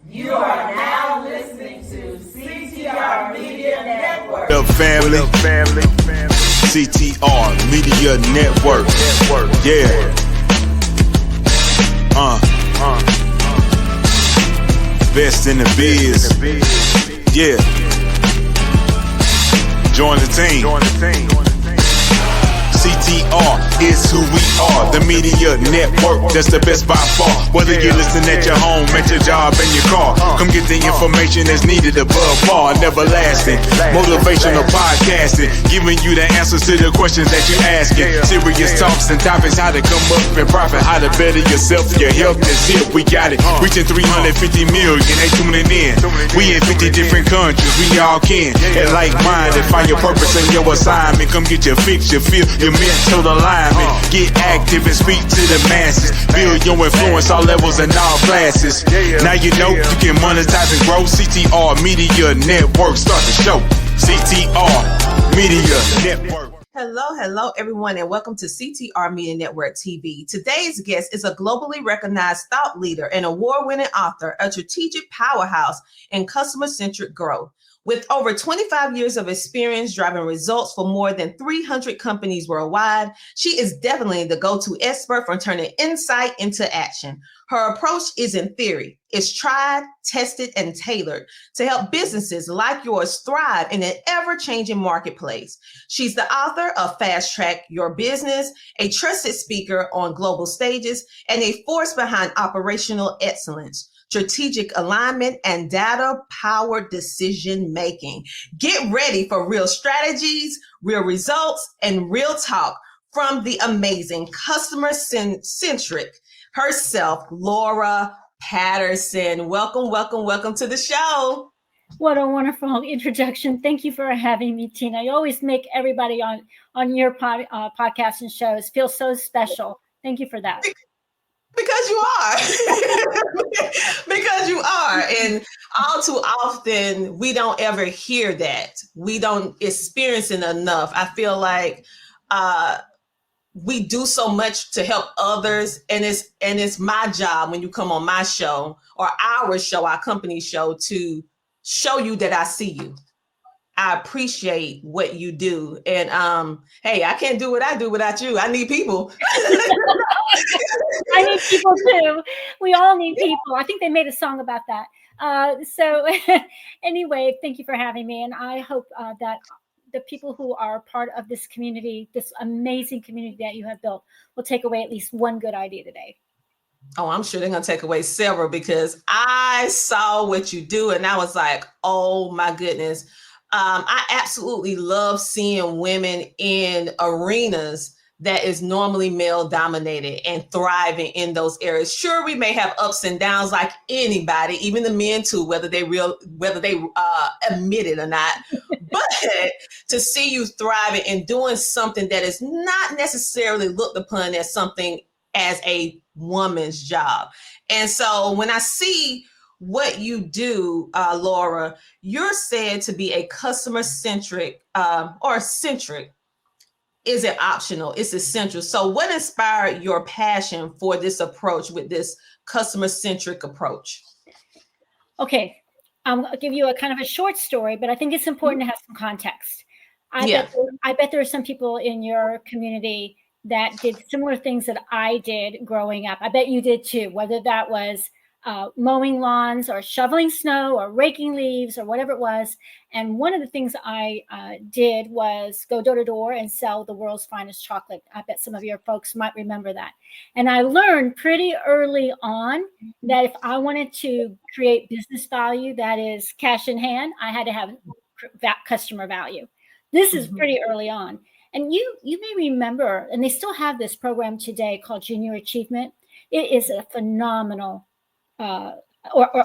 You are now listening to CTR Media Network. What up, family? CTR Media Network. Yeah. Best in the biz. Yeah. Join the team. CTR is who we are, the media network, that's the best by far. Whether you listen at your home, at your job, in your car, come get the information that's needed above par. Never lasting, motivational podcasting, giving you the answers to the questions that you're asking. Serious talks and topics, how to come up and profit, how to better yourself, your health is here, we got it. Reaching 350 million, they tuning in. We in 50 different countries, we all can. And like-minded, find your purpose and your assignment. Come get your fix, your feel, your mental alignment. Get active and speak to the masses. Build your influence all levels and all classes. Now you know you can monetize and grow. CTR Media Network. Start the show. CTR Media Network. Hello, everyone, and welcome to CTR Media Network TV. Today's guest is a globally recognized thought leader and award-winning author, a strategic powerhouse in customer-centric growth. With over 25 years of experience driving results for more than 300 companies worldwide, she is definitely the go-to expert for turning insight into action. Her approach isn't theory. It's tried, tested, and tailored to help businesses like yours thrive in an ever-changing marketplace. She's the author of Fast Track Your Business, a trusted speaker on global stages, and a force behind operational excellence, strategic alignment, and data-powered decision-making. Get ready for real strategies, real results, and real talk from the amazing customer-centric herself, Laura Patterson. Welcome to the show. What a wonderful introduction. Thank you for having me, Tina. You always make everybody on your podcast and shows feel so special. Thank you for that. Because you are. Because you are. And all too often, we don't ever hear that. We don't experience it enough. I feel like we do so much to help others. And it's my job when you come on my show or our show, our company show, to show you that I see you. I appreciate what you do. And hey, I can't do what I do without you. I need people. I need people too. We all need people. I think they made a song about that. So anyway, thank you for having me. And I hope that the people who are part of this community, this amazing community that you have built, will take away at least one good idea today. Oh, I'm sure they're going to take away several, because I saw what you do and I was like, oh my goodness. I absolutely love seeing women in arenas that is normally male dominated and thriving in those areas. Sure, we may have ups and downs like anybody, even the men too, whether they admit it or not. But to see you thriving and doing something that is not necessarily looked upon as something as a woman's job. And so when I see what you do, Laura, you're said to be a customer-centric or centric. Is it optional? It's essential. So what inspired your passion for this approach with this customer-centric approach? Okay, I'll give you a kind of a short story, but I think it's important to have some context. I bet there are some people in your community that did similar things that I did growing up. I bet you did too, whether that was mowing lawns or shoveling snow or raking leaves or whatever it was. And one of the things I did was go door to door and sell the world's finest chocolate. I bet some of your folks might remember that. And I learned pretty early on that if I wanted to create business value, that is cash in hand, I had to have customer value. This is pretty early on. And you may remember, and they still have this program today called Junior Achievement. It is a phenomenal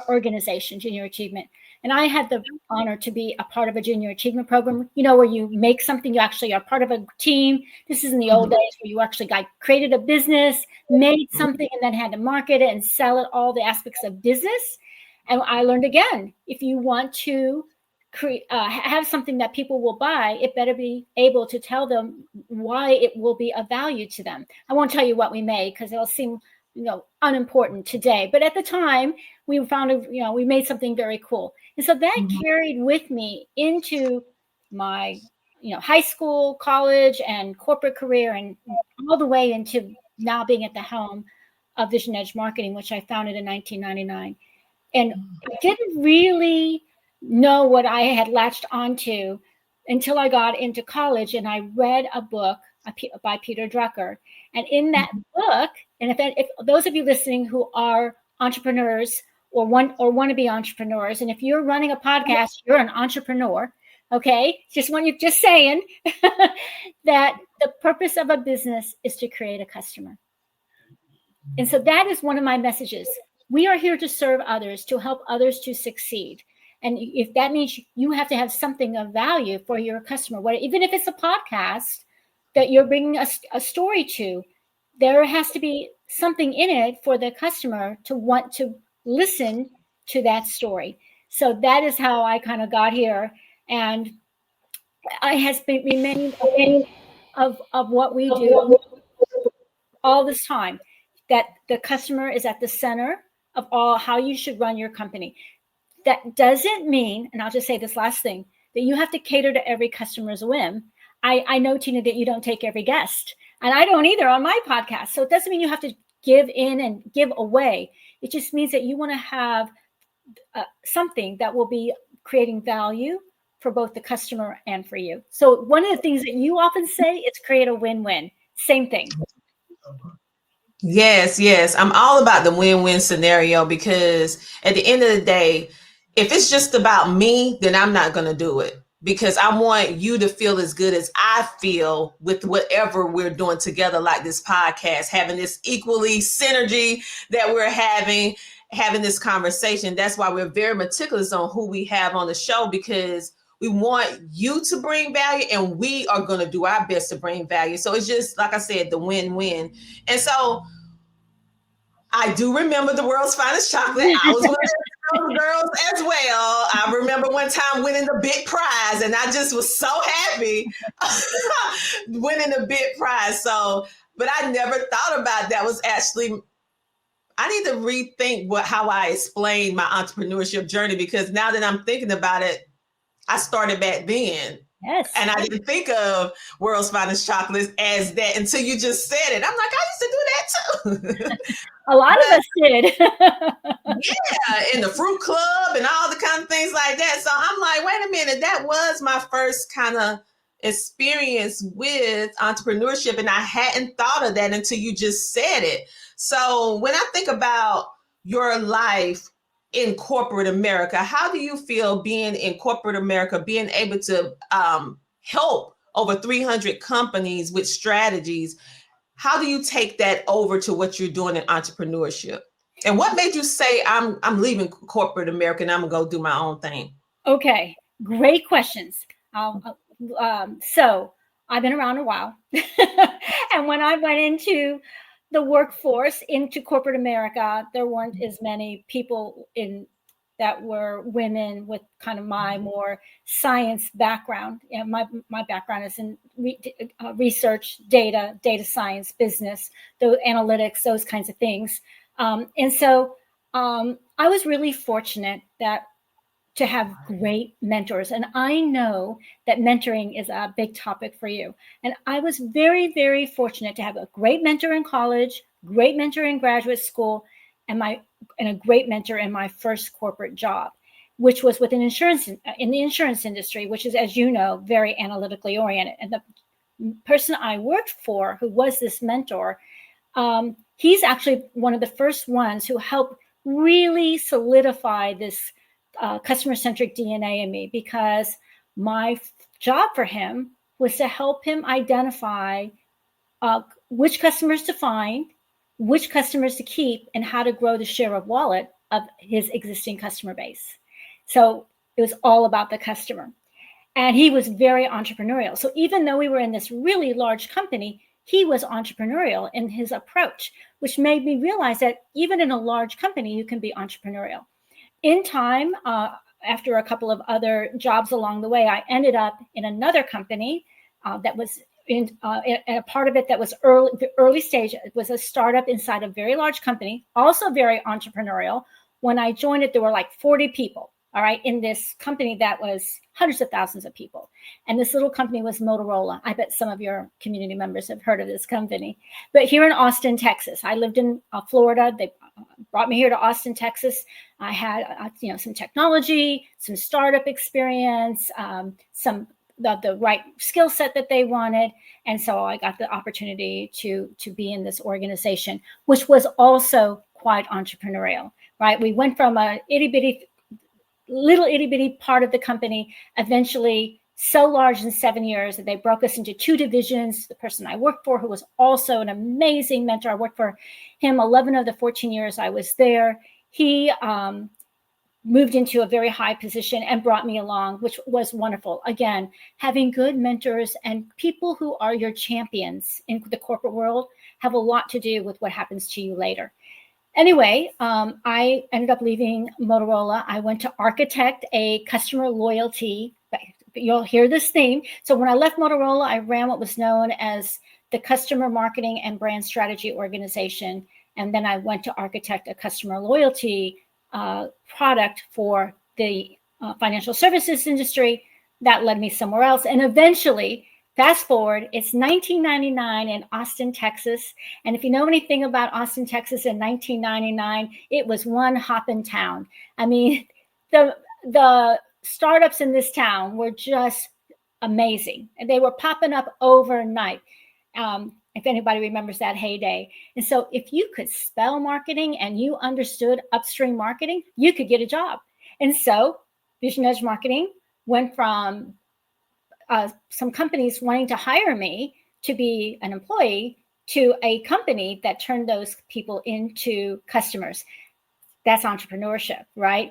organization, Junior Achievement. And I had the honor to be a part of a Junior Achievement program, where you make something, you actually are part of a team. This is in the old days where you actually created a business, made something, and then had to market it and sell it, all the aspects of business. And I learned again, if you want to have something that people will buy, it better be able to tell them why it will be of value to them. I won't tell you what we made because it'll seem unimportant today. But at the time, we found, we made something very cool. And so that carried with me into my, high school, college, and corporate career, and all the way into now being at the helm of Vision Edge Marketing, which I founded in 1999. And I didn't really know what I had latched onto until I got into college and I read a book by Peter Drucker. And in that book, and if those of you listening who are entrepreneurs or want to be entrepreneurs, and if you're running a podcast, you're an entrepreneur. Okay, just saying that the purpose of a business is to create a customer. And so that is one of my messages. We are here to serve others, to help others to succeed. And if that means you have to have something of value for your customer, even if it's a podcast that you're bringing a story to, there has to be something in it for the customer to want to listen to that story. So that is how I kind of got here. And I has been remained of what we do all this time, that the customer is at the center of how you should run your company. That doesn't mean, and I'll just say this last thing, that you have to cater to every customer's whim. I know, Tina, that you don't take every guest, and I don't either on my podcast. So it doesn't mean you have to give in and give away. It just means that you want to have something that will be creating value for both the customer and for you. So one of the things that you often say is create a win-win. Same thing. Yes. I'm all about the win-win scenario, because at the end of the day, if it's just about me, then I'm not going to do it, because I want you to feel as good as I feel with whatever we're doing together, like this podcast, having this equally synergy that we're having this conversation. That's why we're very meticulous on who we have on the show, because we want you to bring value and we are going to do our best to bring value. So it's just, like I said, the win-win. And so I do remember the world's finest chocolate. I was one of those girls as well. I remember one time winning the big prize, and I just was so happy winning the big prize. So, but I never thought about that was actually, I need to rethink how I explain my entrepreneurship journey, because now that I'm thinking about it, I started back then. Yes. And I didn't think of World's Finest Chocolates as that until you just said it. I'm like, I used to do that too. A lot of us did. Yeah, in the fruit club and all the kind of things like that. So I'm like, wait a minute, that was my first kind of experience with entrepreneurship. And I hadn't thought of that until you just said it. So when I think about your life in corporate America, how do you feel being in corporate America, being able to help over 300 companies with strategies? How do you take that over to what you're doing in entrepreneurship? And what made you say, I'm leaving corporate America and I'm gonna go do my own thing? Okay, great questions. So I've been around a while. And when I went into the workforce, into corporate America, there weren't as many people that were women with kind of my more science background. My background is in research, data science, business, the analytics, those kinds of things. And so I was really fortunate to have great mentors. And I know that mentoring is a big topic for you. And I was very, very fortunate to have a great mentor in college, great mentor in graduate school, and a great mentor in my first corporate job, which was in the insurance industry, which is, as you know, very analytically oriented. And the person I worked for, who was this mentor, he's actually one of the first ones who helped really solidify this customer-centric DNA in me, because my job for him was to help him identify which customers to find, which customers to keep, and how to grow the share of wallet of his existing customer base. So it was all about the customer. And he was very entrepreneurial. So even though we were in this really large company, he was entrepreneurial in his approach, which made me realize that even in a large company, you can be entrepreneurial. In time, after a couple of other jobs along the way, I ended up in another company that was in a part of it that was early stage. It was a startup inside a very large company, also very entrepreneurial. When I joined it, there were like 40 people, all right, in this company that was hundreds of thousands of people. And this little company was Motorola. I bet some of your community members have heard of this company. But here in Austin, Texas, I lived in Florida. They brought me here to Austin, Texas. I had, some technology, some startup experience, some the right skill set that they wanted. And so I got the opportunity to be in this organization, which was also quite entrepreneurial, right? We went from a little itty bitty part of the company, eventually so large in 7 years that they broke us into 2 divisions. The person I worked for, who was also an amazing mentor, I worked for him 11 of the 14 years I was there. He moved into a very high position and brought me along, which was wonderful. Again, having good mentors and people who are your champions in the corporate world have a lot to do with what happens to you later. Anyway, I ended up leaving Motorola. I went to architect a customer loyalty. You'll hear this theme. So when I left Motorola, I ran what was known as the Customer Marketing and Brand Strategy Organization. And then I went to architect a customer loyalty product for the financial services industry. That led me somewhere else. And eventually, fast forward, it's 1999 in Austin, Texas. And if you know anything about Austin, Texas in 1999, it was one hopping town. I mean, the startups in this town were just amazing. And they were popping up overnight. If anybody remembers that heyday. And so if you could spell marketing and you understood upstream marketing, you could get a job. And so Vision Edge Marketing went from some companies wanting to hire me to be an employee to a company that turned those people into customers. That's entrepreneurship, right?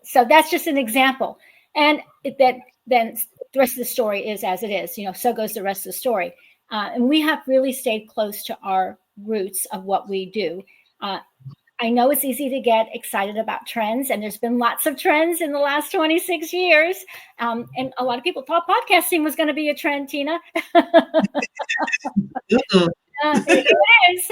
So that's just an example. And then the rest of the story is as it is, so goes the rest of the story. And we have really stayed close to our roots of what we do. I know it's easy to get excited about trends, and there's been lots of trends in the last 26 years. And a lot of people thought podcasting was going to be a trend, Tina. Here it is.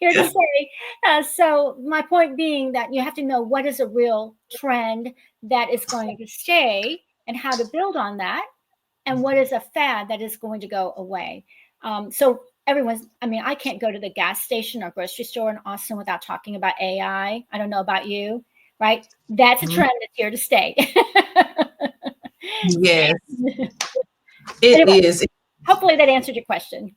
Here to say. So my point being that you have to know what is a real trend that is going to stay and how to build on that, and what is a fad that is going to go away. So I can't go to the gas station or grocery store in Austin without talking about AI. I don't know about you, right? That's a trend that's here to stay. Yes, it is. Hopefully that answered your question.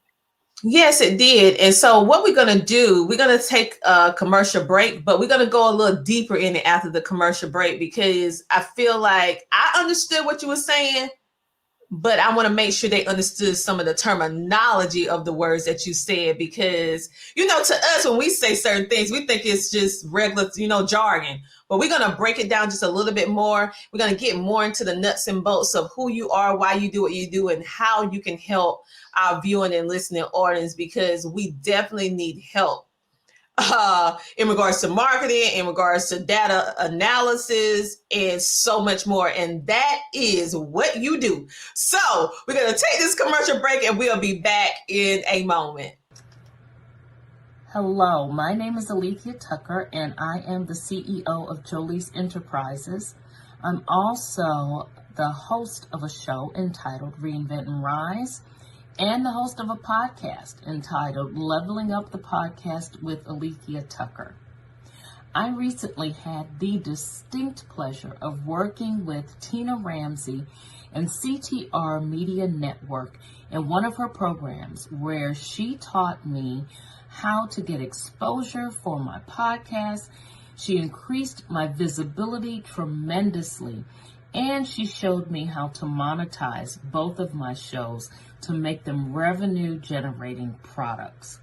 Yes, it did. And so what we're going to do, we're going to take a commercial break, but we're going to go a little deeper in it after the commercial break, because I feel like I understood what you were saying, but I want to make sure they understood some of the terminology of the words that you said, because, to us, when we say certain things, we think it's just regular, jargon, but we're going to break it down just a little bit more. We're going to get more into the nuts and bolts of who you are, why you do what you do, and how you can help our viewing and listening audience, because we definitely need help in regards to marketing, in regards to data analysis, and so much more. And that is what you do. So we're going to take this commercial break, and we'll be back in a moment. Hello, my name is Alethea Tucker, and I am the CEO of Jolie's Enterprises. I'm also the host of a show entitled Reinvent and Rise, and the host of a podcast entitled Leveling Up the Podcast with Alethea Tucker. I recently had the distinct pleasure of working with Tina Ramsey and CTR Media Network in one of her programs, where she taught me how to get exposure for my podcast. She increased my visibility tremendously, and she showed me how to monetize both of my shows to make them revenue-generating products.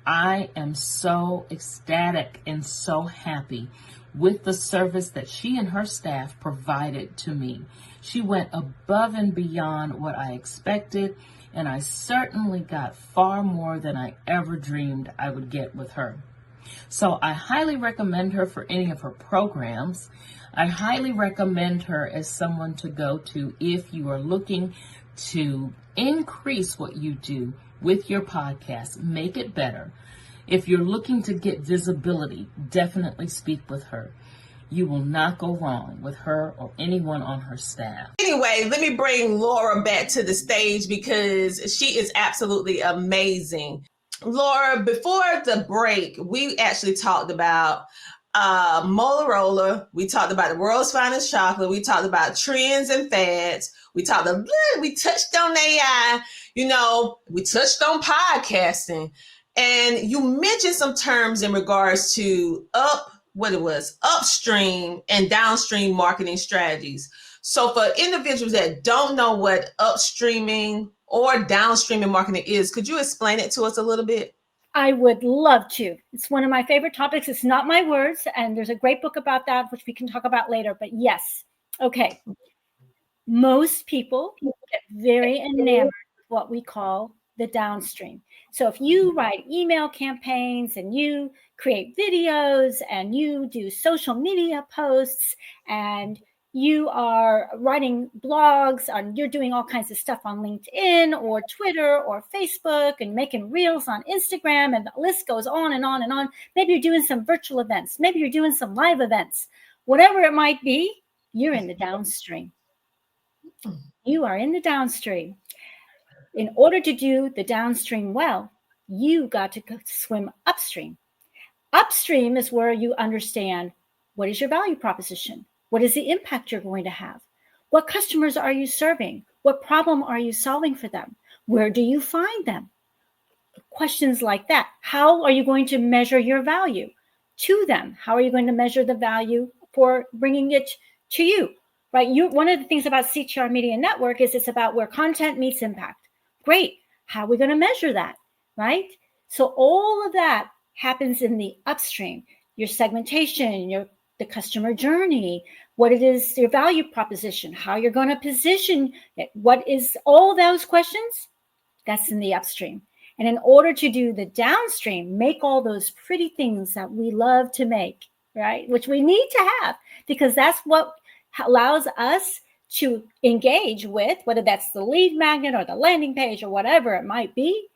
I am so ecstatic and so happy with the service that she and her staff provided to me. She went above and beyond what I expected, and I certainly got far more than I ever dreamed I would get with her. So I highly recommend her for any of her programs. I highly recommend her as someone to go to if you are looking to Increase what you do with your podcast. Make it better. If you're looking to get visibility, definitely speak with her. You will not go wrong with her or anyone on her staff. Anyway, let me bring Laura back to the stage because she is absolutely amazing. Laura, before the break, we actually talked about Motorola. We talked about the world's finest chocolate. We talked about trends and fads. We touched on AI. We touched on podcasting. And you mentioned some terms in regards to upstream and downstream marketing strategies. So for individuals that don't know what upstreaming or downstreaming marketing is, could you explain it to us a little bit? I would love to. It's one of my favorite topics. It's not my words, and there's a great book about that, which we can talk about later. But yes, okay. Most people get very enamored with what we call the downstream. So if you write email campaigns and you create videos and you do social media posts and you are writing blogs and you're doing all kinds of stuff on LinkedIn or Twitter or Facebook and making reels on Instagram, and the list goes on and on and on. Maybe you're doing some virtual events. Maybe you're doing some live events. Whatever it might be, you're in the downstream. You are in the downstream. In order to do the downstream well, you got to swim upstream. Upstream is where you understand what is your value proposition? What is the impact you're going to have? What customers are you serving? What problem are you solving for them? Where do you find them? Questions like that. How are you going to measure your value to them? How are you going to measure the value for bringing it to you? Right? One of the things about CTR Media Network is it's about where content meets impact. Great. How are we going to measure that? Right? So all of that happens in the upstream. Your segmentation, the customer journey, what it is, your value proposition, how you're going to position it, what is all those questions, that's in the upstream. And in order to do the downstream, make all those pretty things that we love to make, right? Which we need to have, because that's what allows us to engage with, whether that's the lead magnet or the landing page or whatever it might be.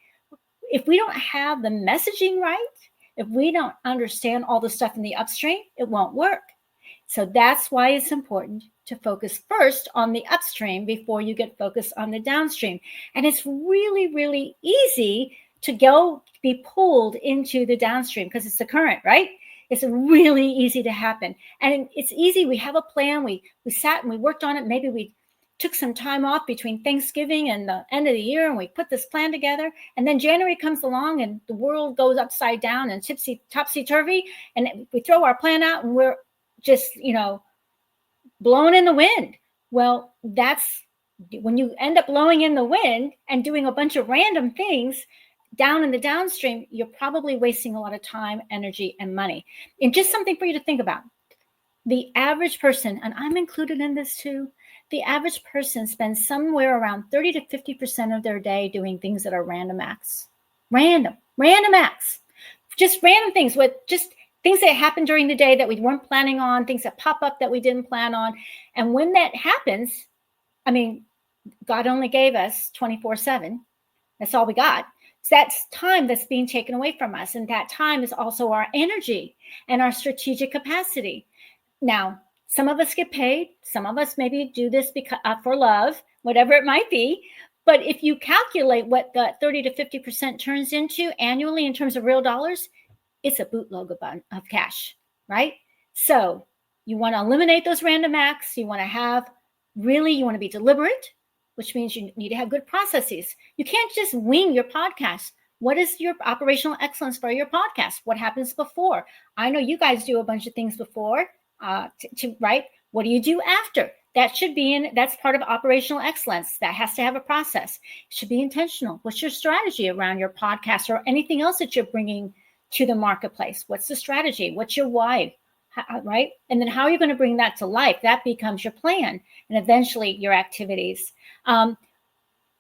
If we don't have the messaging right, if we don't understand all the stuff in the upstream, it won't work. So that's why it's important to focus first on the upstream before you get focused on the downstream. And it's really, really easy to be pulled into the downstream because it's the current, right? It's really easy to happen. And it's easy. We have a plan. We sat and we worked on it. Maybe we took some time off between Thanksgiving and the end of the year, and we put this plan together. And then January comes along and the world goes upside down and topsy-turvy. And we throw our plan out and we're just, blown in the wind. Well, that's when you end up blowing in the wind and doing a bunch of random things down in the downstream, you're probably wasting a lot of time, energy, and money. And just something for you to think about. The average person, and I'm included in this too, the average person spends somewhere around 30 to 50% of their day doing things that are random acts. Random acts. Just random things with just things that happen during the day that we weren't planning on, things that pop up that we didn't plan on. And when that happens, God only gave us 24/7. That's all we got. So that's time that's being taken away from us. And that time is also our energy and our strategic capacity. Now, some of us get paid. Some of us maybe do this for love, whatever it might be. But if you calculate what the 30 to 50% turns into annually in terms of real dollars, it's a bootload of cash, right? So you want to eliminate those random acts. You want to be deliberate, which means you need to have good processes. You can't just wing your podcast. What is your operational excellence for your podcast? What happens before? I know you guys do a bunch of things before, right? What do you do after? That's part of operational excellence. That has to have a process. It should be intentional. What's your strategy around your podcast or anything else that you're bringing to the marketplace? What's the strategy? What's your why? Right? And then how are you going to bring that to life? That becomes your plan and eventually your activities.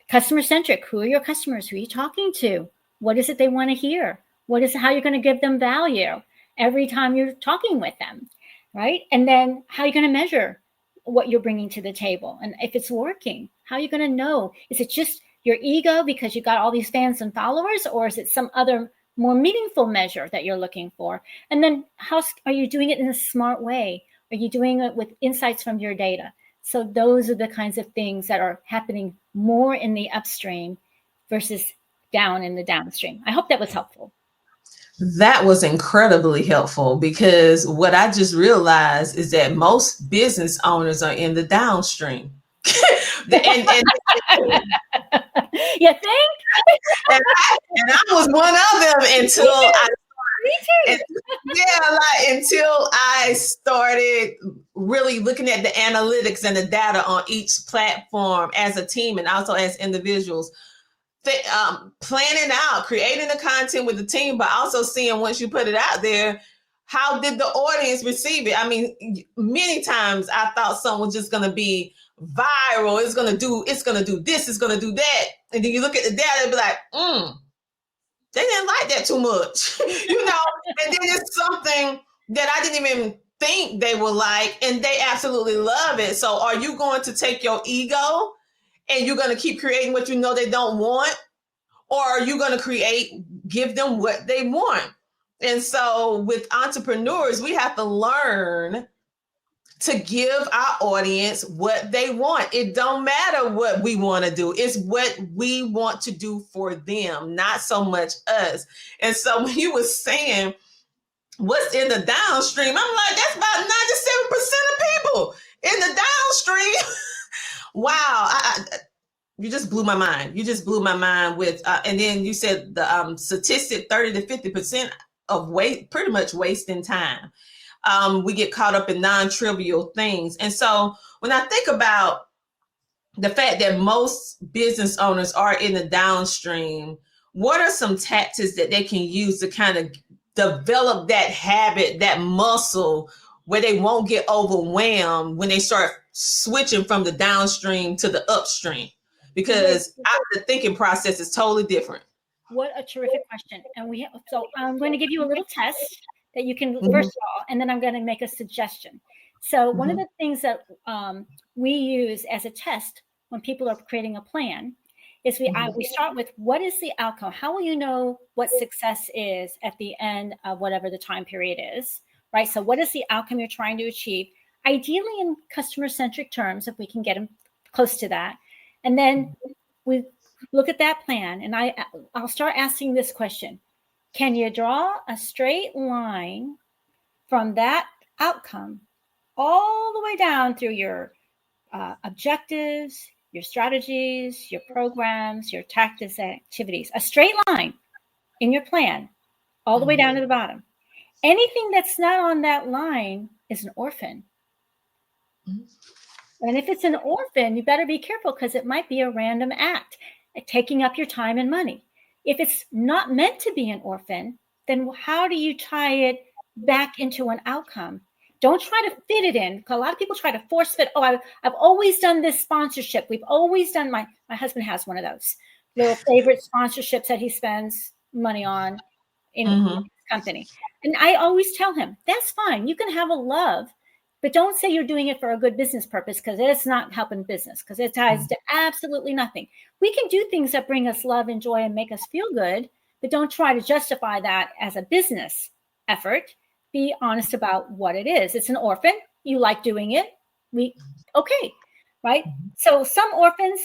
Customer-centric. Who are your customers? Who are you talking to? What is it they want to hear? How you're going to give them value every time you're talking with them, right? And then how are you going to measure what you're bringing to the table? And if it's working, how are you going to know? Is it just your ego because you got all these fans and followers, or is it some other more meaningful measure that you're looking for? And then how are you doing it in a smart way? Are you doing it with insights from your data? So those are the kinds of things that are happening more in the upstream versus down in the downstream. I hope that was helpful. That was incredibly helpful, because what I just realized is that most business owners are in the downstream. and You think? and I was one of them until until I started really looking at the analytics and the data on each platform as a team and also as individuals. Planning out, creating the content with the team, but also seeing once you put it out there, how did the audience receive it? I mean, many times I thought something was just going to be viral. It's going to do this, it's going to do that. And then you look at the data and be like, they didn't like that too much, and then it's something that I didn't even think they would like, and they absolutely love it. So are you going to take your ego and you're going to keep creating what you know they don't want? Or are you going to give them what they want? And so with entrepreneurs, we have to learn to give our audience what they want. It don't matter what we want to do. It's what we want to do for them, not so much us. And so when you were saying what's in the downstream, I'm like, that's about 97% of people in the downstream. Wow. You just blew my mind. You just blew my mind with, and then you said the statistic 30 to 50% of pretty much wasting time. We get caught up in non-trivial things. And so when I think about the fact that most business owners are in the downstream, what are some tactics that they can use to kind of develop that habit, that muscle, where they won't get overwhelmed when they start switching from the downstream to the upstream? Because the thinking process is totally different. What a terrific question. And so I'm going to give you a little test that you can, first of all, and then I'm going to make a suggestion. So one of the things that we use as a test when people are creating a plan is we start with, what is the outcome? How will you know what success is at the end of whatever the time period is, right? So what is the outcome you're trying to achieve? Ideally in customer-centric terms, if we can get them close to that. And then we look at that plan, and I'll start asking this question. Can you draw a straight line from that outcome all the way down through your objectives, your strategies, your programs, your tactics, activities? A straight line in your plan all the way down to the bottom. Anything that's not on that line is an orphan. And if it's an orphan, you better be careful, because it might be a random act, taking up your time and money. If it's not meant to be an orphan, then how do you tie it back into an outcome? Don't try to fit it in. A lot of people try to force fit. Oh, I've always done this sponsorship. We've always done, my husband has one of those little favorite sponsorships that he spends money on in his company. And I always tell him, that's fine. You can have a love, but don't say you're doing it for a good business purpose, because it's not helping business, because it ties to absolutely nothing. We can do things that bring us love and joy and make us feel good, but don't try to justify that as a business effort. Be honest about what it is. It's an orphan. You like doing it. Okay, right? So some orphans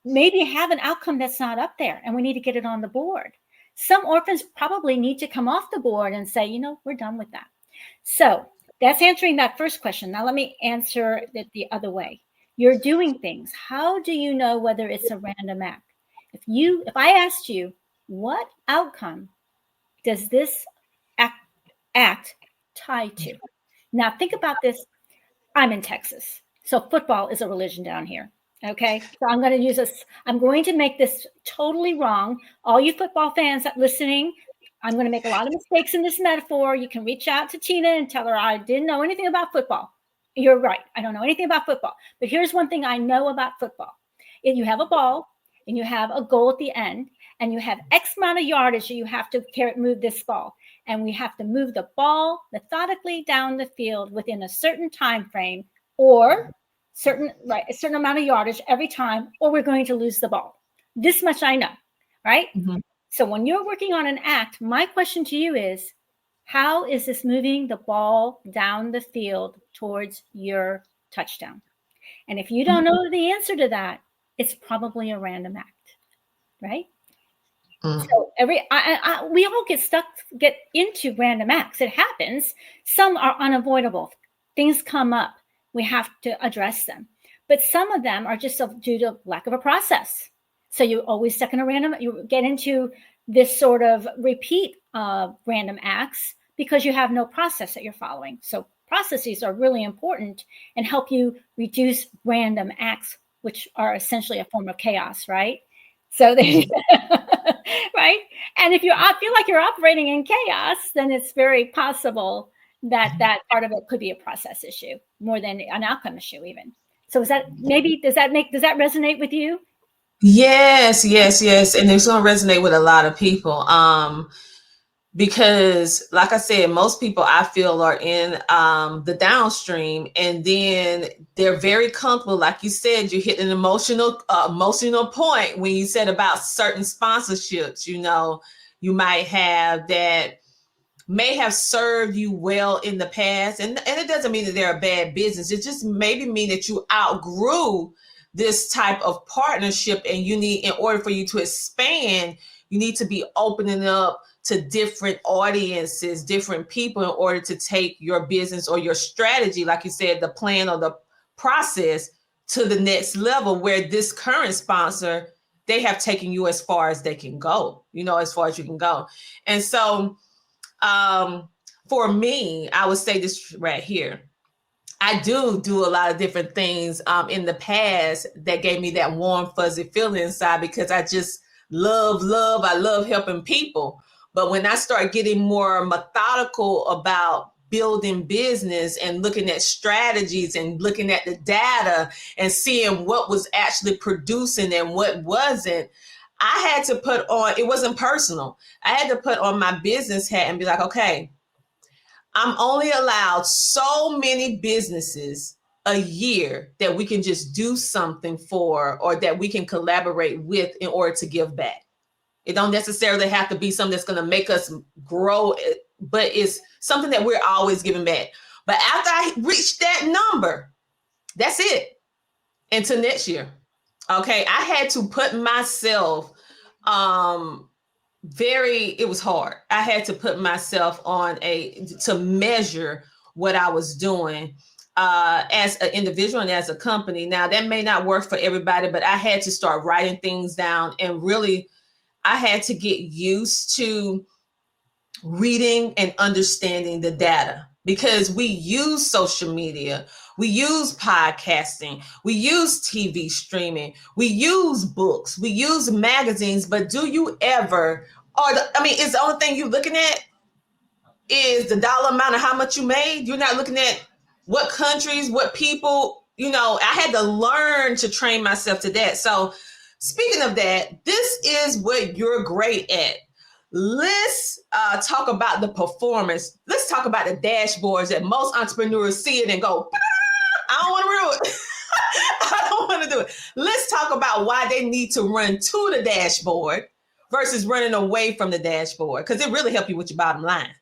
maybe have an outcome that's not up there, and we need to get it on the board. Some orphans probably need to come off the board and say, we're done with that. So that's answering that first question. Now let me answer it the other way. You're doing things. How do you know whether it's a random act? If I asked you, what outcome does this act tie to? Now think about this. I'm in Texas, so football is a religion down here. Okay, so I'm going to use this. I'm going to make this totally wrong. All you football fans listening, I'm going to make a lot of mistakes in this metaphor. You can reach out to Tina and tell her I didn't know anything about football. You're right. I don't know anything about football. But here's one thing I know about football. If you have a ball and you have a goal at the end, and you have X amount of yardage, you have to move this ball. And we have to move the ball methodically down the field within a certain time frame, or a certain amount of yardage every time, or we're going to lose the ball. This much I know, right? Mm-hmm. So when you're working on an act, my question to you is, how is this moving the ball down the field towards your touchdown? And if you don't know the answer to that, it's probably a random act, right? So we all get into random acts. It happens. Some are unavoidable. Things come up. We have to address them. But some of them are just due to lack of a process. So you always stuck in you get into this sort of repeat random acts because you have no process that you're following. So processes are really important and help you reduce random acts, which are essentially a form of chaos, right? So right? And if you feel like you're operating in chaos, then it's very possible that that part of it could be a process issue more than an outcome issue even. So does that resonate with you? Yes. And it's going to resonate with a lot of people. Because like I said, most people I feel are in the downstream, and then they're very comfortable. Like you said, you hit an emotional point when you said about certain sponsorships, you might have that may have served you well in the past. And it doesn't mean that they're a bad business. It just maybe mean that you outgrew this type of partnership, and in order for you to expand, you need to be opening up to different audiences, different people, in order to take your business or your strategy, like you said, the plan or the process, to the next level, where this current sponsor, they have taken you as far as they can go, as far as you can go. And so for me, I would say this right here. I do a lot of different things in the past that gave me that warm, fuzzy feeling inside, because I just I love helping people. But when I start getting more methodical about building business and looking at strategies and looking at the data and seeing what was actually producing and what wasn't, I had to it wasn't personal. I had to put on my business hat and be like, okay, I'm only allowed so many businesses a year that we can just do something for, or that we can collaborate with in order to give back. It don't necessarily have to be something that's going to make us grow, but it's something that we're always giving back. But after I reach that number, that's it. Until next year. Okay. I had to put myself, it was hard. I had to put myself to measure what I was doing as an individual and as a company. Now, that may not work for everybody, but I had to start writing things down, and really, I had to get used to reading and understanding the data, because we use social media, we use podcasting, we use TV streaming, we use books, we use magazines. But do you ever, it's the only thing you're looking at is the dollar amount of how much you made. You're not looking at what countries, what people, I had to learn to train myself to that. So speaking of that, this is what you're great at. Let's talk about the performance. Let's talk about the dashboards that most entrepreneurs see it and go, I don't want to ruin it. I don't want to do it. Let's talk about why they need to run to the dashboard versus running away from the dashboard, because it really helps you with your bottom line.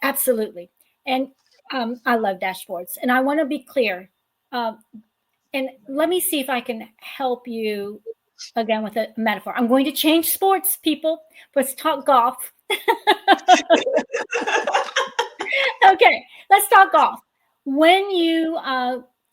Absolutely. And I love dashboards. And I want to be clear. And let me see if I can help you again with a metaphor. I'm going to change sports, people. Let's talk golf. Okay, let's talk golf. When you,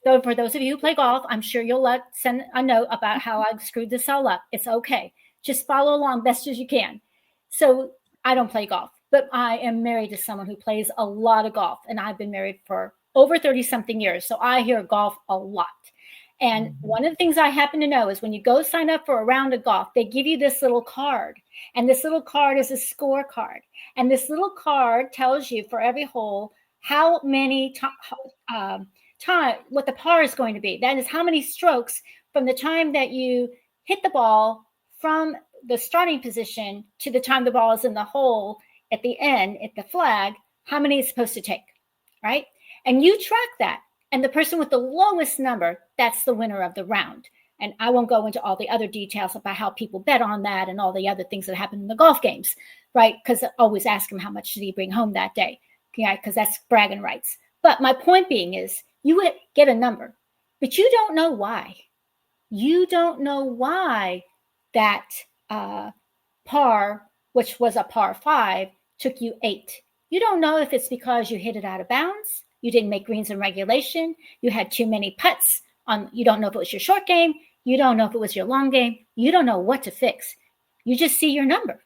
for those of you who play golf, I'm sure you'll send a note about how I screwed this all up. It's okay. Just follow along best as you can. So I don't play golf, but I am married to someone who plays a lot of golf, and I've been married for over 30 something years. So I hear golf a lot. And one of the things I happen to know is when you go sign up for a round of golf, they give you this little card. And this little card is a scorecard. And this little card tells you for every hole how many time, what the par is going to be. That is how many strokes from the time that you hit the ball from the starting position to the time the ball is in the hole at the end, at the flag, how many it's supposed to take, right? And you track that. And the person with the lowest number, that's the winner of the round. And I won't go into all the other details about how people bet on that and all the other things that happen in the golf games, right? Because I always ask him how much did he bring home that day, because that's bragging rights. But my point being is you get a number, but you don't know why. You don't know why that par, which was a par 5, took you 8. You don't know if it's because you hit it out of bounds, you didn't make greens in regulation, you had too many putts on. You don't know if it was your short game, you don't know if it was your long game, you don't know what to fix. You just see your number.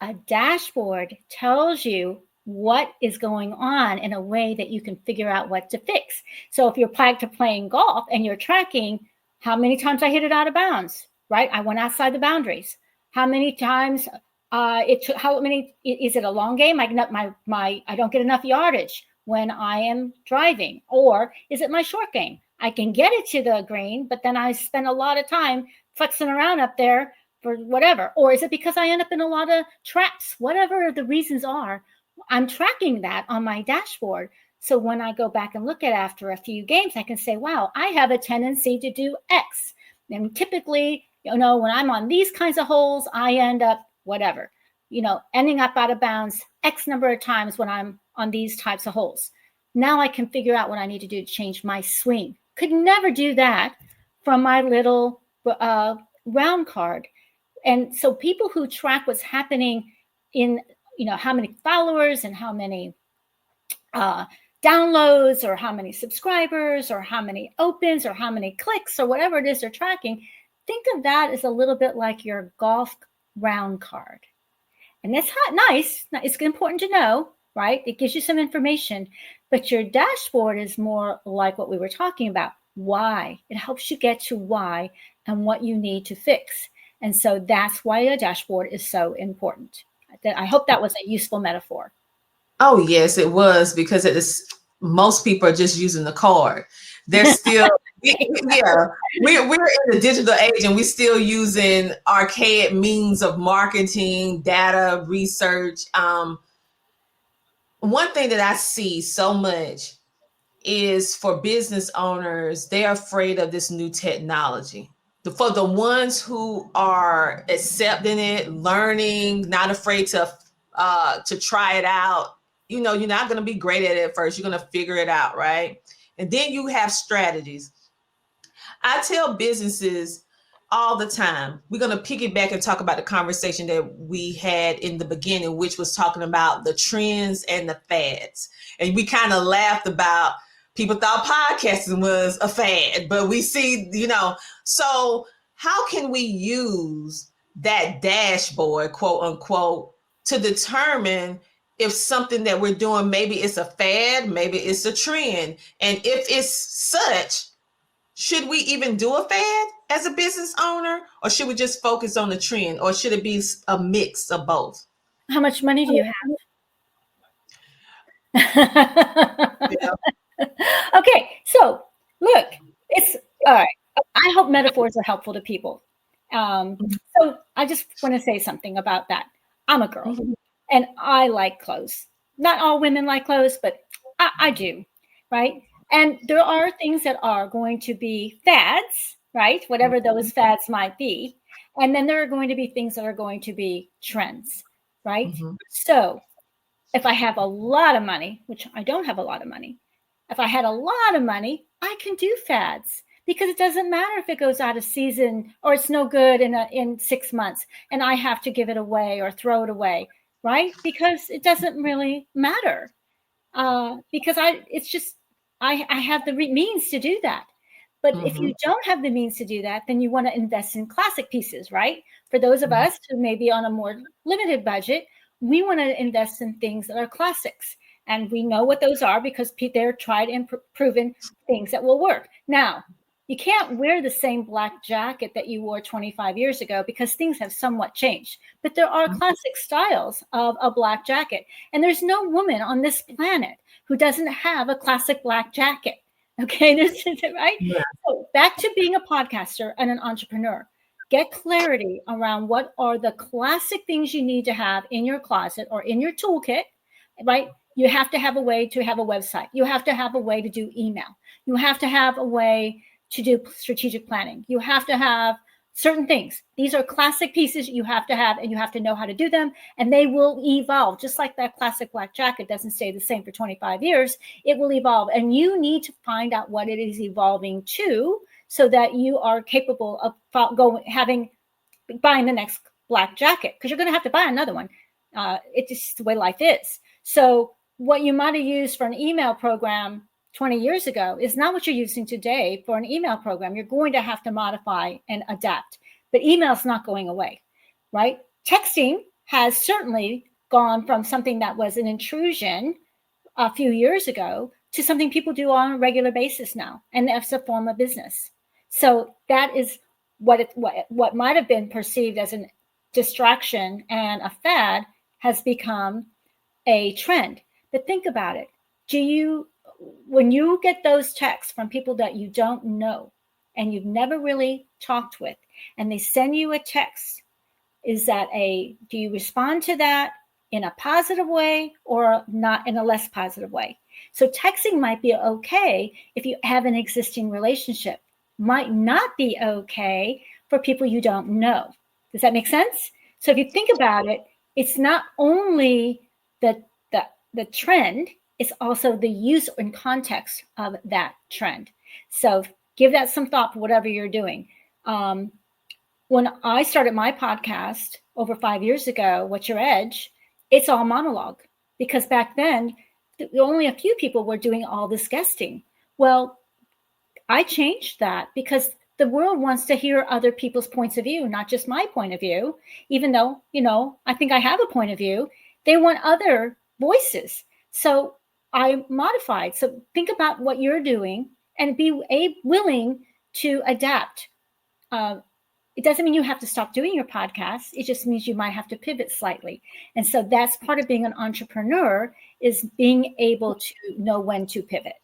A dashboard tells you what is going on in a way that you can figure out what to fix. So if you're playing golf and you're tracking how many times I hit it out of bounds, right? I went outside the boundaries. How many times it took? How many? Is it a long game? I don't get enough yardage when I am driving, or is it my short game? I can get it to the green, but then I spend a lot of time flexing around up there for whatever. Or is it because I end up in a lot of traps? Whatever the reasons are, I'm tracking that on my dashboard. So when I go back and look at after a few games, I can say, wow, I have a tendency to do X. And typically, when I'm on these kinds of holes, I end up whatever, ending up out of bounds X number of times when I'm on these types of holes. Now I can figure out what I need to do to change my swing. Could never do that from my little round card. And so people who track what's happening in, how many followers and how many downloads or how many subscribers or how many opens or how many clicks or whatever it is they're tracking, think of that as a little bit like your golf round card. And that's nice. It's important to know, right? It gives you some information, but your dashboard is more like what we were talking about. Why? It helps you get to why and what you need to fix. And so that's why a dashboard is so important. I hope that was a useful metaphor. Oh, yes, it was, because most people are just using the card. They're still, we're in the digital age and we're still using archaic means of marketing, data, research. One thing that I see so much is for business owners, they're afraid of this new technology. For the ones who are accepting it, learning, not afraid to try it out, you're not going to be great at it first. You're going to figure it out, right? And then you have strategies. I tell businesses all the time, we're going to piggyback and talk about the conversation that we had in the beginning, which was talking about the trends and the fads. And we kind of laughed about people thought podcasting was a fad, but we see, so how can we use that dashboard, quote unquote, to determine if something that we're doing, maybe it's a fad, maybe it's a trend. And if it's such, should we even do a fad as a business owner, or should we just focus on the trend, or should it be a mix of both? How much money do you have? Yeah. Okay, so look, it's all right. I hope metaphors are helpful to people. So I just want to say something about that. I'm a girl and I like clothes. Not all women like clothes, but I do, right? And there are things that are going to be fads, right? Whatever those fads might be. And then there are going to be things that are going to be trends, right? So if I have a lot of money, which I don't have a lot of money, if I had a lot of money, I can do fads, because it doesn't matter if it goes out of season or it's no good in 6 months and I have to give it away or throw it away, right? Because it doesn't really matter. Because I have the means to do that. But if you don't have the means to do that, then you want to invest in classic pieces, right? For those of us who may be on a more limited budget, we want to invest in things that are classics. And we know what those are because they're tried and proven things that will work. Now, you can't wear the same black jacket that you wore 25 years ago because things have somewhat changed. But there are classic styles of a black jacket. And there's no woman on this planet who doesn't have a classic black jacket. Okay, right? Yeah. So back to being a podcaster and an entrepreneur. Get clarity around what are the classic things you need to have in your closet or in your toolkit, right? You have to have a way to have a website. You have to have a way to do email. You have to have a way to do strategic planning. You have to have certain things. These are classic pieces you have to have, and you have to know how to do them, and they will evolve. Just like that classic black jacket doesn't stay the same for 25 years, it will evolve, and you need to find out what it is evolving to so that you are capable of buying the next black jacket, because you're going to have to buy another one. It's just the way life is. So what you might have used for an email program 20 years ago is not what you're using today for an email program. You're going to have to modify and adapt, but email's not going away, right? Texting has certainly gone from something that was an intrusion a few years ago to something people do on a regular basis now, and that's a form of business. So that is what might have been perceived as a distraction and a fad has become a trend. But think about it. When you get those texts from people that you don't know and you've never really talked with, and they send you a text, do you respond to that in a positive way or not in a less positive way? So texting might be okay if you have an existing relationship, might not be okay for people you don't know. Does that make sense? So if you think about it, it's not only the trend, it's also the use and context of that trend. So give that some thought for whatever you're doing. When I started my podcast over 5 years ago, What's Your Edge? It's all monologue, because back then, only a few people were doing all this guesting. Well, I changed that because the world wants to hear other people's points of view, not just my point of view, even though, I think I have a point of view. They want other voices. So I modified. So think about what you're doing and be willing to adapt. It doesn't mean you have to stop doing your podcast. It just means you might have to pivot slightly. And so that's part of being an entrepreneur, is being able to know when to pivot.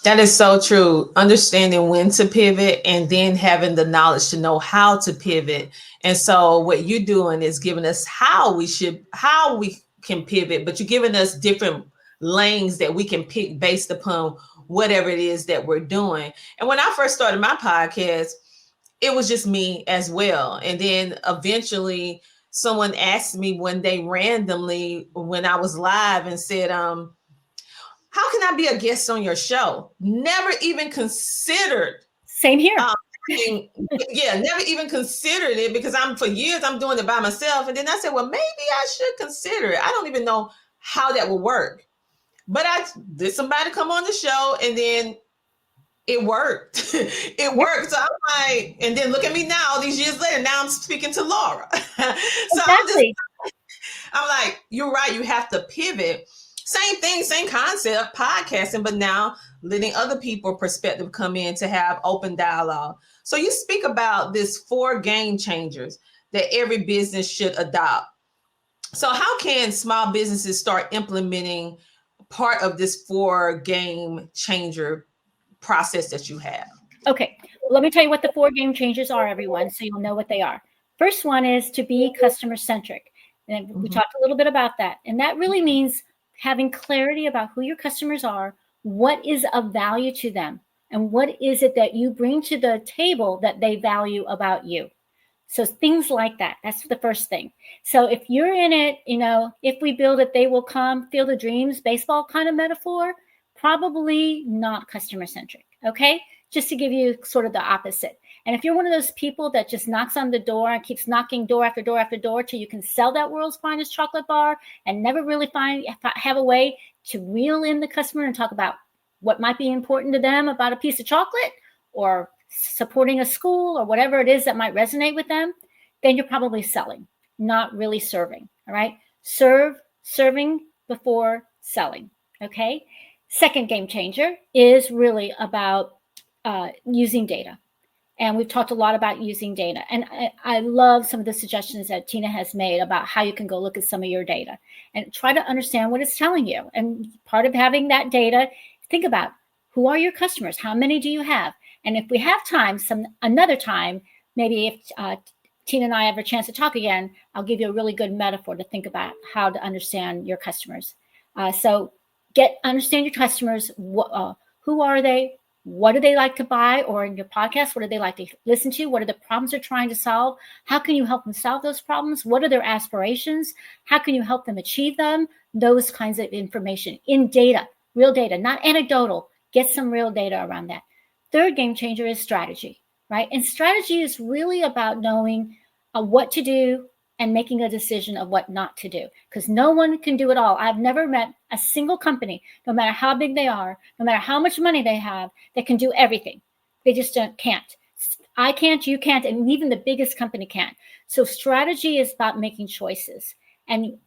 That is so true. Understanding when to pivot and then having the knowledge to know how to pivot. And so what you're doing is giving us how we can pivot, but you're giving us different lanes that we can pick based upon whatever it is that we're doing. And when I first started my podcast, it was just me as well. And then eventually someone asked me one day randomly when I was live and said, how can I be a guest on your show? Never even considered. Same here. Never even considered it, because for years I'm doing it by myself. And then I said, well, maybe I should consider it. I don't even know how that would work. But I did somebody come on the show, and then it worked. It worked. So I'm like, and then look at me now, these years later, now I'm speaking to Laura. So exactly. I'm like, you're right. You have to pivot. Same thing, same concept, podcasting, but now letting other people's perspective come in to have open dialogue. So you speak about this 4 game changers that every business should adopt. So how can small businesses start implementing part of this 4 game changer process that you have? Okay, let me tell you what the 4 game changers are, everyone, so you'll know what they are. First one is to be customer-centric. And we talked a little bit about that. And that really means having clarity about who your customers are, what is of value to them, and what is it that you bring to the table that they value about you. So things like that. That's the first thing. So if you're in it, if we build it, they will come, Field of Dreams, baseball kind of metaphor, probably not customer-centric, okay? Just to give you sort of the opposite. And if you're one of those people that just knocks on the door and keeps knocking door after door after door till you can sell that world's finest chocolate bar and never really have a way to reel in the customer and talk about what might be important to them about a piece of chocolate or supporting a school or whatever it is that might resonate with them, then you're probably selling, not really serving, all right? Serving before selling, okay? Second game changer is really about using data. And we've talked a lot about using data. And I love some of the suggestions that Tina has made about how you can go look at some of your data and try to understand what it's telling you. And part of having that data, think about, who are your customers? How many do you have? And if we have time, another time, maybe if Tina and I have a chance to talk again, I'll give you a really good metaphor to think about how to understand your customers. So understand your customers. Who are they? What do they like to buy? Or in your podcast, what do they like to listen to? What are the problems they're trying to solve? How can you help them solve those problems? What are their aspirations? How can you help them achieve them? Those kinds of information in data, real data, not anecdotal. Get some real data around that. Third game changer is strategy, right? And strategy is really about knowing what to do and making a decision of what not to do, because no one can do it all. I've never met a single company, no matter how big they are, no matter how much money they have, that can do everything. They just can't. I can't, you can't, and even the biggest company can't. So strategy is about making choices. And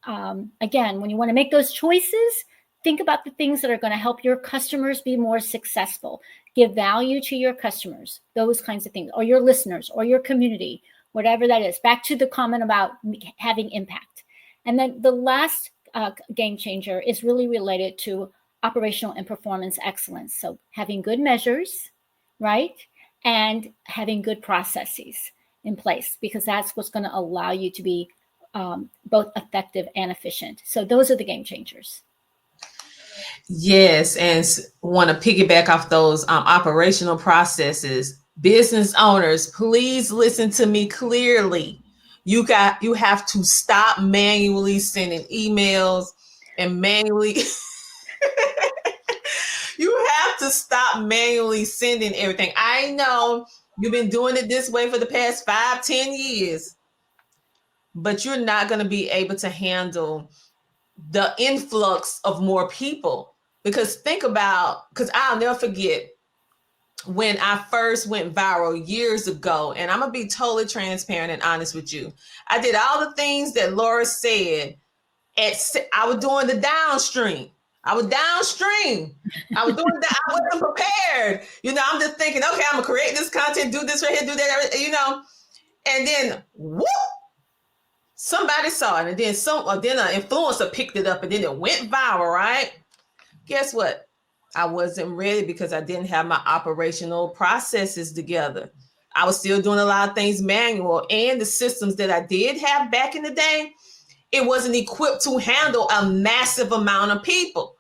again, when you want to make those choices, think about the things that are going to help your customers be more successful, give value to your customers, those kinds of things, or your listeners, or your community, whatever that is. Back to the comment about having impact. And then the last game changer is really related to operational and performance excellence. So having good measures, right? And having good processes in place, because that's what's going to allow you to be both effective and efficient. So those are the game changers. Yes, and want to piggyback off those operational processes. Business owners, please listen to me clearly. You have to stop manually sending emails and manually you have to stop manually sending everything. I know you've been doing it this way for the past 5-10 years, but you're not going to be able to handle the influx of more people. Because because I'll never forget when I first went viral years ago, and I'm going to be totally transparent and honest with you. I did all the things that Laura said. I was doing the downstream. I was downstream. I was doing that. I wasn't prepared. I'm just thinking, okay, I'm going to create this content, do this right here, do that, and then whoop, somebody saw it. And then an influencer picked it up, and then it went viral, right? Guess what? I wasn't ready because I didn't have my operational processes together. I was still doing a lot of things manual, and the systems that I did have back in the day, it wasn't equipped to handle a massive amount of people.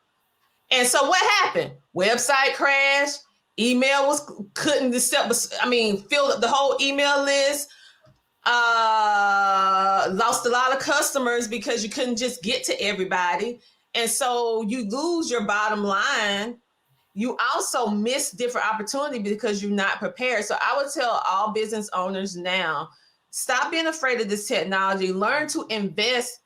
And so what happened? Website crashed. Email couldn't fill up the whole email list. Lost a lot of customers because you couldn't just get to everybody. And so you lose your bottom line. You also miss different opportunities because you're not prepared. So I would tell all business owners now, stop being afraid of this technology. Learn to invest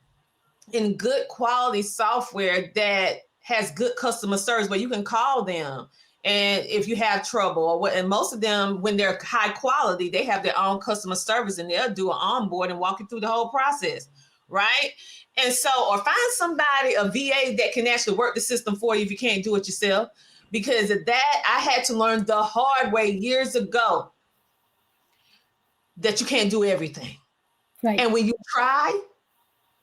in good quality software that has good customer service where you can call them. And if you have trouble or what, and most of them, when they're high quality, they have their own customer service and they'll do an onboard and walk you through the whole process. Right. And so, or find somebody, a VA that can actually work the system for you if you can't do it yourself. Because of that, I had to learn the hard way years ago that you can't do everything. Right. And when you try,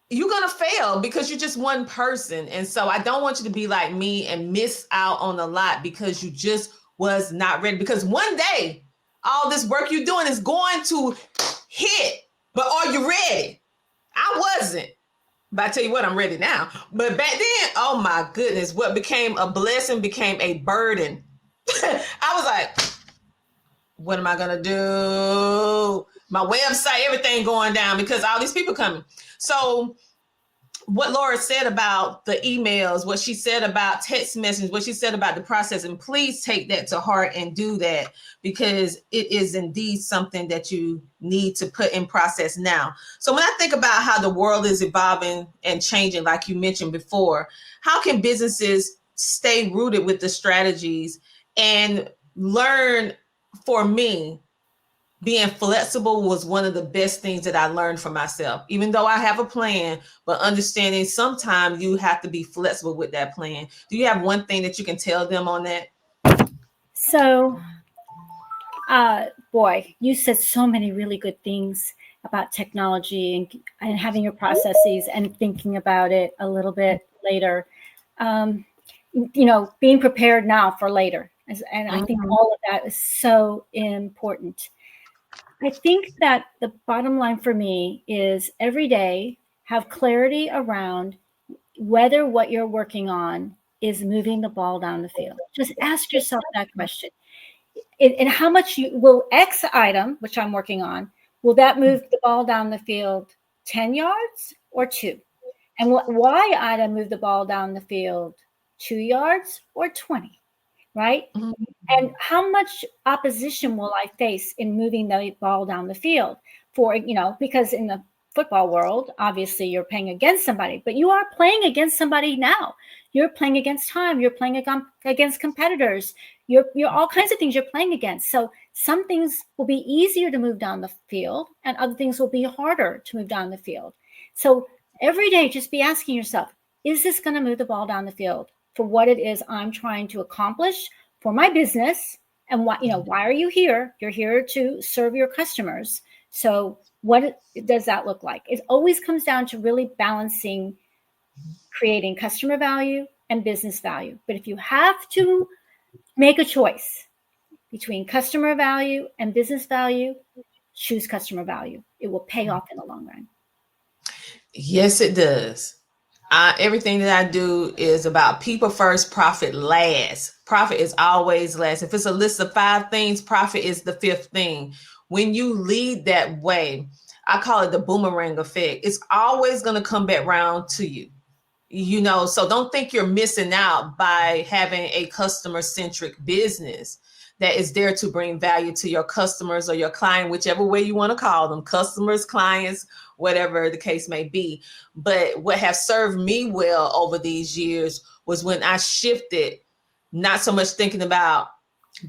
you're going to fail because you're just one person. And so I don't want you to be like me and miss out on a lot because you just was not ready. Because one day, all this work you're doing is going to hit. But are you ready? I wasn't. But I tell you what, I'm ready now. But back then, oh my goodness, what became a blessing became a burden. I was like, what am I going to do? My website, everything going down because all these people coming. So what Laura said about the emails, what she said about text messages, what she said about the process, and please take that to heart and do that because it is indeed something that you need to put in process now. So when I think about how the world is evolving and changing, like you mentioned before, how can businesses stay rooted with the strategies and learn? For me, being flexible was one of the best things that I learned for myself, even though I have a plan, but understanding sometimes you have to be flexible with that plan. Do you have one thing that you can tell them on that? So, boy, you said so many really good things about technology and having your processes and thinking about it a little bit later. Being prepared now for later. And I think all of that is so important. I think that the bottom line for me is every day have clarity around whether what you're working on is moving the ball down the field? Just ask yourself that question. And how much will X item, which I'm working on, will that move the ball down the field 10 yards or 2? And will Y item move the ball down the field 2 yards or 20, right? Mm-hmm. And how much opposition will I face in moving the ball down the field? Because in the football world, obviously you're playing against somebody, but you are playing against somebody now. You're playing against time. You're playing against competitors. You're all kinds of things you're playing against. So some things will be easier to move down the field and other things will be harder to move down the field. So every day, just be asking yourself, is this going to move the ball down the field for what it is I'm trying to accomplish for my business? And why are you here? You're here to serve your customers. So what does that look like? It always comes down to really balancing creating customer value and business value. But if you have to make a choice between customer value and business value, choose customer value. It will pay off in the long run. Yes, it does. Everything that I do is about people first, profit last. Profit is always last. If it's a list of 5 things, profit is the 5th thing. When you lead that way, I call it the boomerang effect. It's always going to come back around to you. So don't think you're missing out by having a customer-centric business that is there to bring value to your customers or your client, whichever way you want to call them, customers, clients, whatever the case may be. But what has served me well over these years was when I shifted, not so much thinking about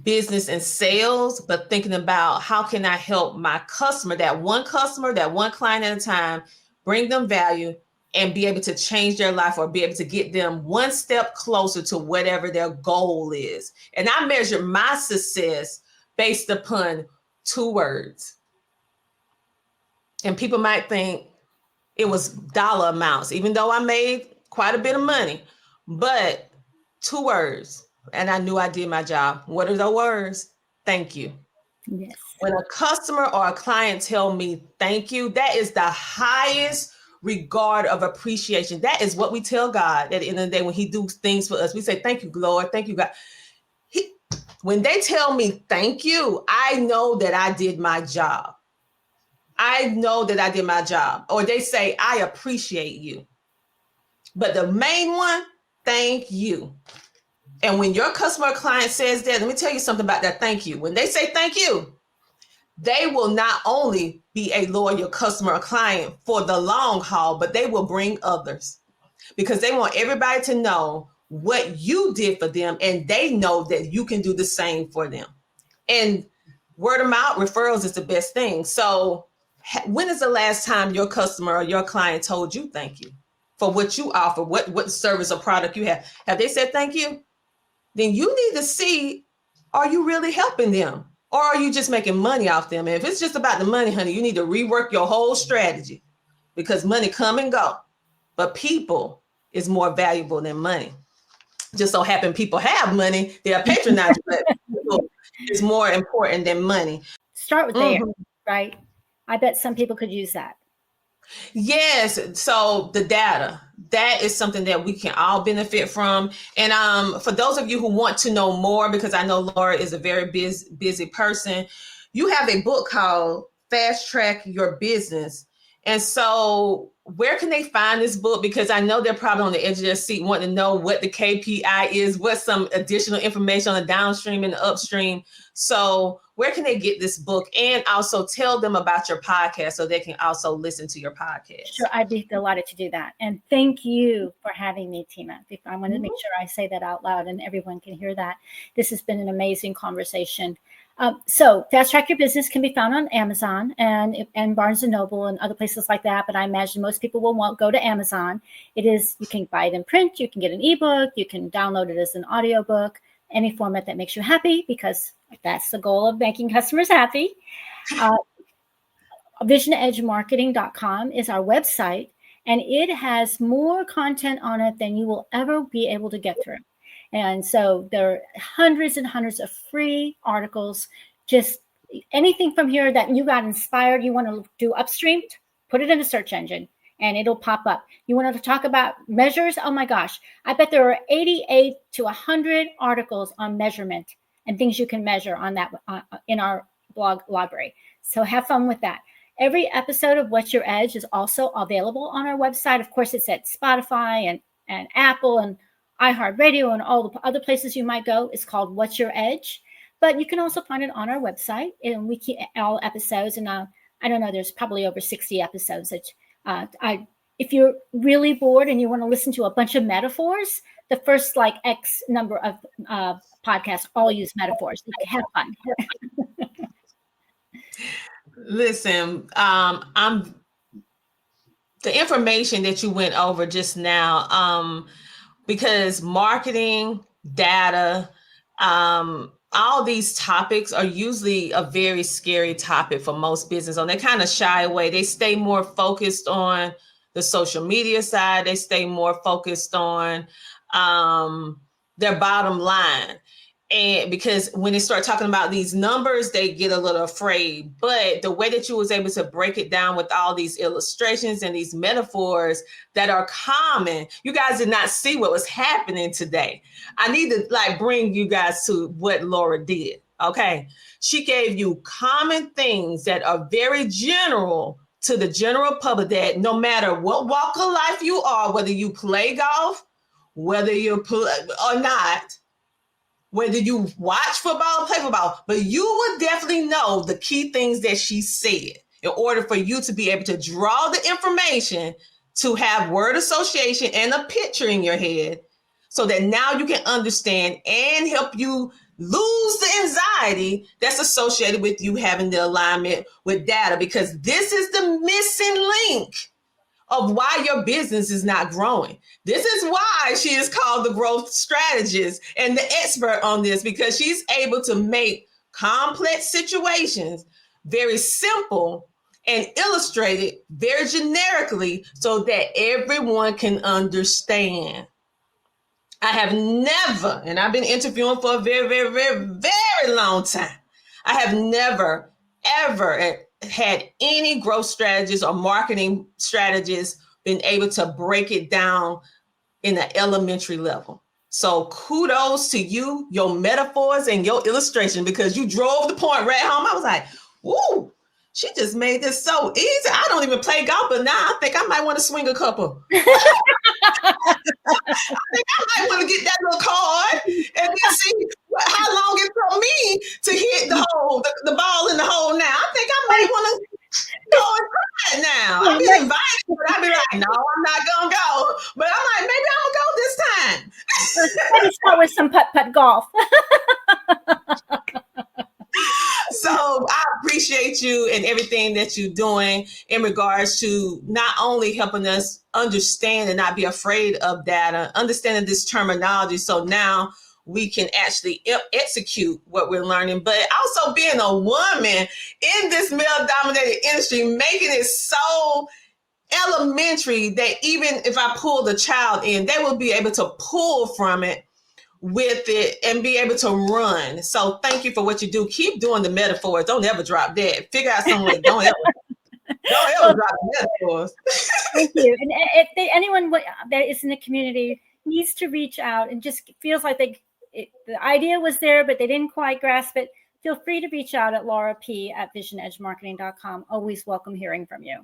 business and sales, but thinking about how can I help my customer, that one client at a time, bring them value and be able to change their life or be able to get them one step closer to whatever their goal is. And I measure my success based upon 2 words. And people might think it was dollar amounts, even though I made quite a bit of money, but 2 words. And I knew I did my job. What are the words? Thank you. Yes. When a customer or a client tell me thank you, that is the highest regard of appreciation. That is what we tell God at the end of the day when he do things for us. We say, thank you, Lord. Thank you, God. When they tell me thank you, I know that I did my job. I know that I did my job. Or they say, I appreciate you. But the main one, thank you. And when your customer or client says that, let me tell you something about that thank you. When they say thank you, they will not only be a loyal customer or client for the long haul, but they will bring others because they want everybody to know what you did for them. And they know that you can do the same for them. And word of mouth referrals is the best thing. So when is the last time your customer or your client told you thank you for what you offer, what service or product you have? Have they said thank you? Then you need to see, are you really helping them? Or are you just making money off them? And if it's just about the money, honey, you need to rework your whole strategy because money come and go. But people is more valuable than money. Just so happen people have money, they are patronizing, but people is more important than money. Start with there, right? I bet some people could use that. Yes. So the data, that is something that we can all benefit from. And for those of you who want to know more, because I know Laura is a very busy person, you have a book called Fast Track Your Business. And so where can they find this book? Because I know they're probably on the edge of their seat wanting to know what the KPI is, what's some additional information on the downstream and the upstream. So where can they get this book? And also tell them about your podcast so they can also listen to your podcast. Sure, I'd be delighted to do that. And thank you for having me, Tina. I want to make sure I say that out loud and everyone can hear that. This has been an amazing conversation. So Fast Track Your Business can be found on Amazon and Barnes & Noble and other places like that. But I imagine most people will go to Amazon. You can buy it in print. You can get an ebook. You can download it as an audiobook, any format that makes you happy, because that's the goal of making customers happy. VisionEdgeMarketing.com is our website, and it has more content on it than you will ever be able to get through. And so there are hundreds and hundreds of free articles, just anything from here that you got inspired, you want to do upstream, put it in a search engine. and it'll pop up. You want to talk about measures? Oh my gosh. I bet there are 88 to 100 articles on measurement and things you can measure on that in our blog library. So have fun with that. Every episode of What's Your Edge is also available on our website. Of course, it's at Spotify and Apple and iHeartRadio and all the other places you might go. It's called What's Your Edge. But you can also find it on our website, and we keep all episodes. And I don't know, there's probably over 60 episodes. If you're really bored and you want to listen to a bunch of metaphors, the first like X number of podcasts all use metaphors. Have fun. Listen, the information that you went over just now, because marketing, data, all these topics are usually a very scary topic for most business owners. They kind of shy away. They stay more focused on the social media side. They stay more focused on their bottom line. And because when they start talking about these numbers, they get a little afraid. But the way that you was able to break it down with all these illustrations and these metaphors that are common, you guys did not see what was happening today. I need to bring you guys to what Laura did. Okay. She gave you common things that are very general to the general public, that no matter what walk of life you are, whether you play golf, whether you play or not, whether you watch football or play football, but you would definitely know the key things that she said in order for you to be able to draw the information, to have word association and a picture in your head, so that now you can understand and help you lose the anxiety that's associated with you having the alignment with data, because this is the missing link of why your business is not growing. This is why she is called the growth strategist and the expert on this, because she's able to make complex situations very simple and illustrate it very generically so that everyone can understand. I have never, and I've been interviewing for a very, very, very, very long time. I have never, ever had any growth strategists or marketing strategists been able to break it down in an elementary level. So kudos to you, your metaphors and your illustration, because you drove the point right home. I was like, woo, she just made this so easy. I don't even play golf, but now I think I might want to swing a couple. I think I might want to get that little card and then see how long it took me to hit the hole, the ball in the hole. Now I think I might want to go and try it now. I've been invited, but I'll be like, no, I'm not gonna go. But I'm like, maybe I'm gonna go this time. Let me start with some putt-putt golf. So I appreciate you and everything that you're doing in regards to not only helping us understand and not be afraid of data, understanding this terminology, so now we can actually execute what we're learning, but also being a woman in this male-dominated industry, making it so elementary that even if I pull the child in, they will be able to pull from it with it and be able to run. So thank you for what you do. Keep doing the metaphors. Don't ever drop that. Figure out some way. Don't ever drop the metaphors. Thank you. And if anyone that is in the community needs to reach out and just feels like the idea was there, but they didn't quite grasp it, feel free to reach out at Laura P. at visionedgemarketing.com. Always welcome hearing from you.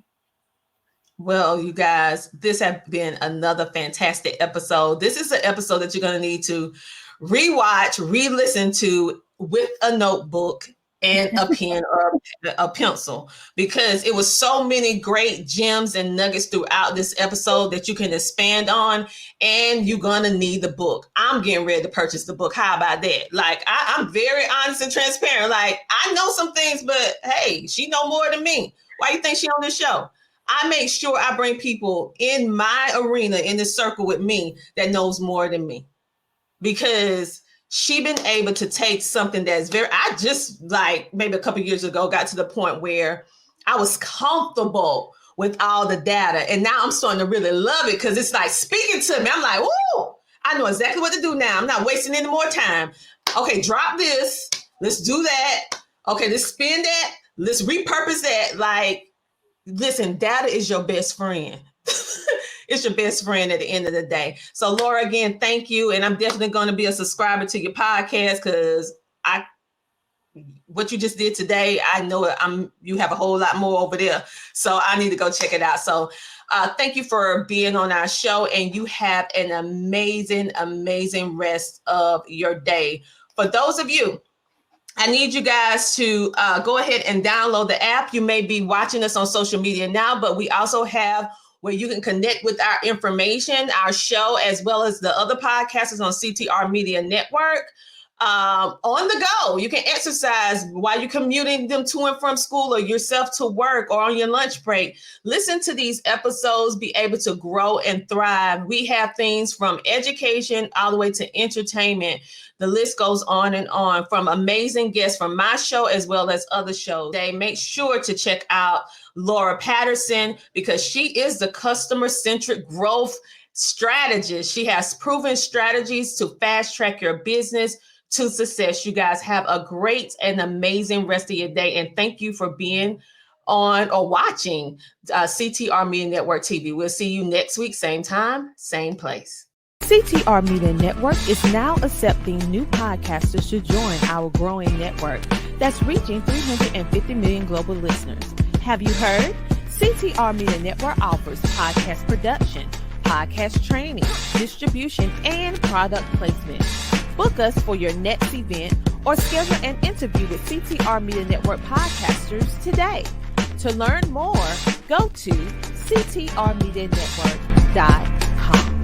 Well, you guys, this has been another fantastic episode. This is an episode that you're going to need to rewatch, re-listen to with a notebook and a pen or a pencil, because it was so many great gems and nuggets throughout this episode that you can expand on, and you're going to need the book. I'm getting ready to purchase the book. How about that? I'm very honest and transparent. I know some things, but hey, she know more than me. Why you think she on this show? I make sure I bring people in my arena, in the circle with me, that knows more than me, because she been able to take something that's I just maybe a couple of years ago got to the point where I was comfortable with all the data. And now I'm starting to really love it, because it's speaking to me. I'm like, ooh, I know exactly what to do now. I'm not wasting any more time. Okay, drop this. Let's do that. Okay, let's spin that. Let's repurpose that. Listen, data is your best friend. It's your best friend at the end of the day. So Laura, again, thank you. And I'm definitely going to be a subscriber to your podcast because what you just did today, I know you have a whole lot more over there. So I need to go check it out. So thank you for being on our show, and you have an amazing, amazing rest of your day. For those of you, I need you guys to go ahead and download the app. You may be watching us on social media now, but we also have where you can connect with our information, our show, as well as the other podcasters on CTR Media Network. On the go. You can exercise while you're commuting them to and from school or yourself to work or on your lunch break. Listen to these episodes, be able to grow and thrive. We have things from education all the way to entertainment. The list goes on and on, from amazing guests from my show as well as other shows. Make sure to check out Laura Patterson because she is the customer-centric growth strategist. She has proven strategies to fast track your business to success. You guys have a great and amazing rest of your day. And thank you for being on or watching CTR Media Network TV. We'll see you next week, same time, same place. CTR Media Network is now accepting new podcasters to join our growing network that's reaching 350 million global listeners. Have you heard? CTR Media Network offers podcast production, podcast training, distribution, and product placement. Book us for your next event or schedule an interview with CTR Media Network podcasters today. To learn more, go to ctrmedianetwork.com.